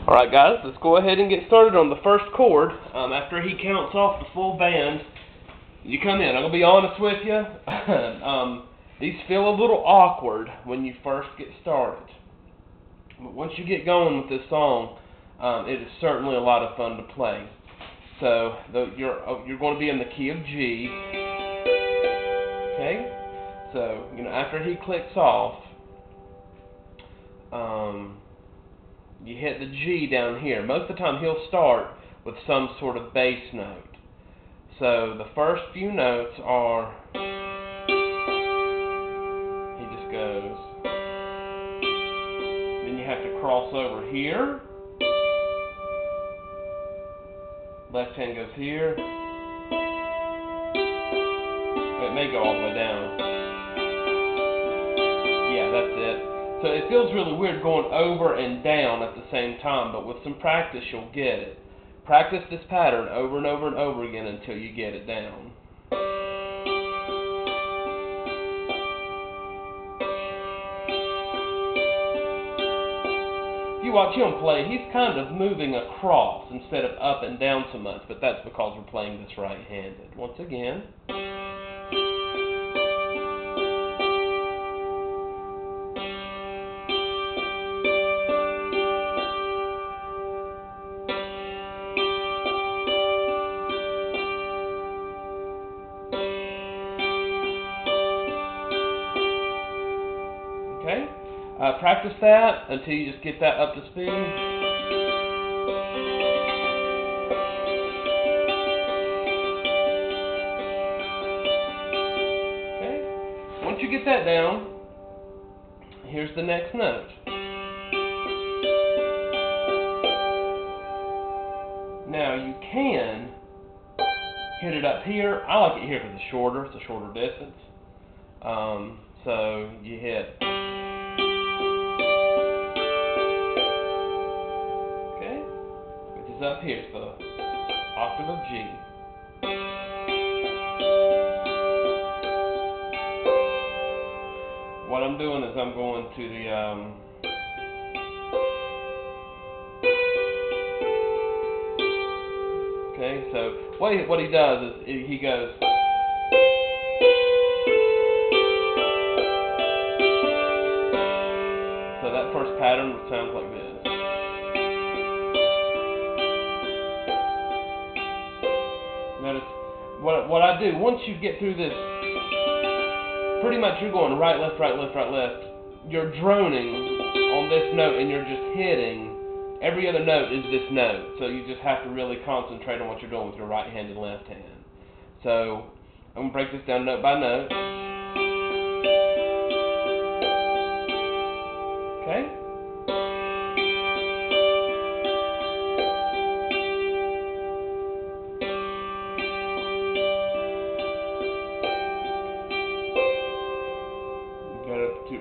Alright guys, let's go ahead and get started on the first chord. After he counts off the full band, you come in. I'm going to be honest with you. These feel a little awkward when you first get started. But once you get going with this song, it is certainly a lot of fun to play. So you're going to be in the key of G. Okay? So, after he clicks off, you hit the G down here. Most of the time he'll start with some sort of bass note. So the first few notes are, he just goes, then you have to cross over here, left hand goes here, it may go all the way down. Yeah, that's it. So it feels really weird going over and down at the same time, but with some practice you'll get it. Practice this pattern over and over and over again until you get it down. If you watch him play, he's kind of moving across instead of up and down so much, but that's because we're playing this right-handed. Once again. Okay? Practice that until you just get that up to speed. Okay? Once you get that down, here's the next note. Now you can hit it up here. I like it here because it's shorter. It's a shorter distance. So you hit. Okay? Which is up here. It's the octave of G. What I'm doing is I'm going to the okay, so what he does is he goes. So that first pattern sounds like this. Notice what I do once you get through this. Pretty much you're going right, left, right, left, right, left. You're droning on this note and you're just hitting. Every other note is this note. So you just have to really concentrate on what you're doing with your right hand and left hand. So I'm going to break this down note by note. Okay?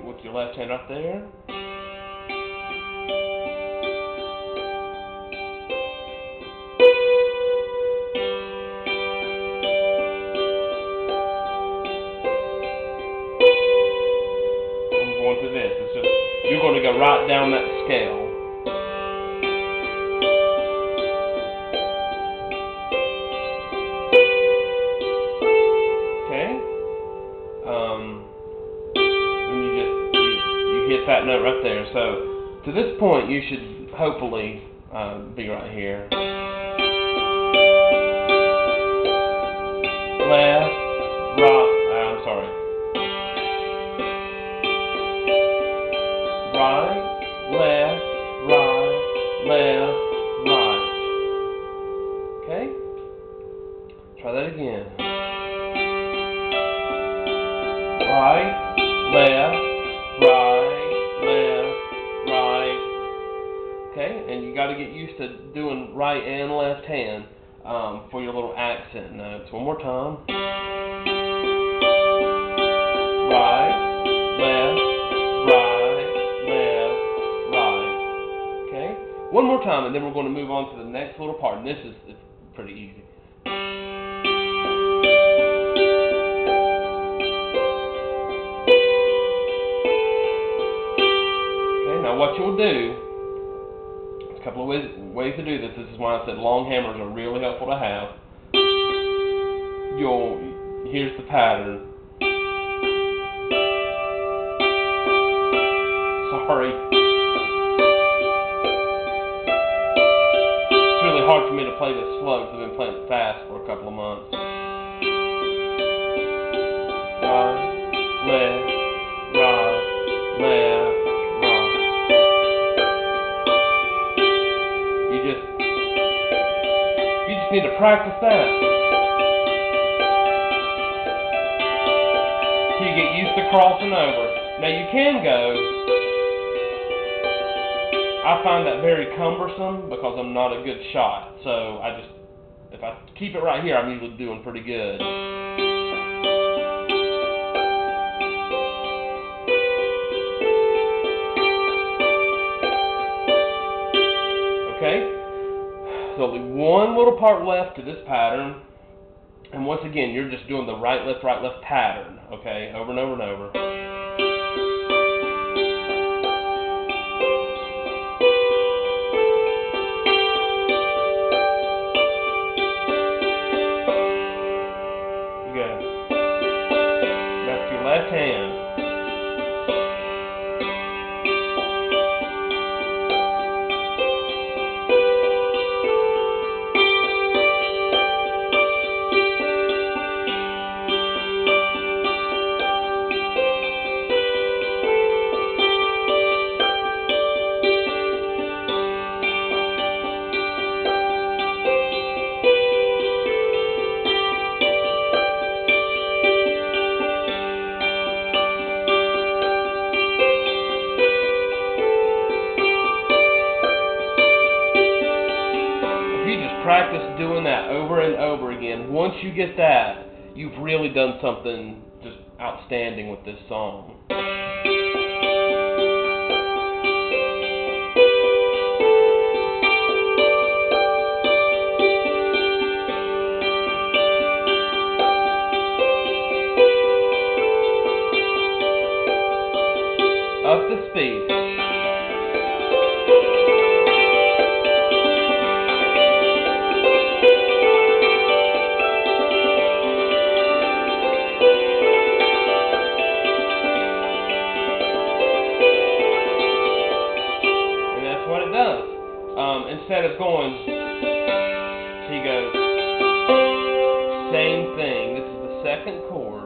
With your left hand up there. I'm going to this. It's just you're going to go right down that scale. Okay? Hit that note right there. So to this point you should hopefully be right here. Left, right, I'm sorry. Right, left, right. Okay? Try that again. Right, left, okay, and you got to get used to doing right and left hand for your little accent notes. One more time. Right. Okay, one more time, and then we're going to move on to the next little part. And this is pretty easy. Okay, now what you'll do couple of ways to do this. This is why I said long hammers are really helpful to have. Here's the pattern. Sorry. It's really hard for me to play this slow because I've been playing it fast for a couple of months. Right, left, right, left, right. You just need to practice that. You get used to crossing over. Now you can go. I find that very cumbersome because I'm not a good shot. So if I keep it right here, I'm usually doing pretty good. Okay? So only one little part left to this pattern. And once again, you're just doing the right, left pattern, okay, over and over and over. You go. That's your left hand. Practice doing that over and over again. Once you get that, you've really done something just outstanding with this song. Up to speed. Instead of going, he goes, same thing. This is the second chord.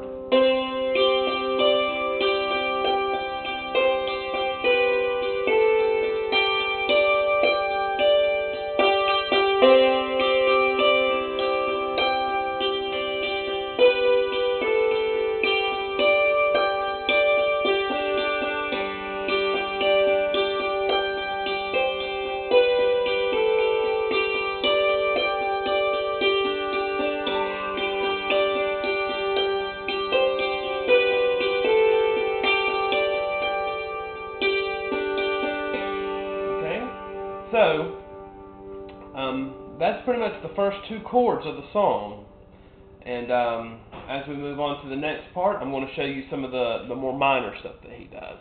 So, that's pretty much the first two chords of the song. And as we move on to the next part, I'm going to show you some of the more minor stuff that he does.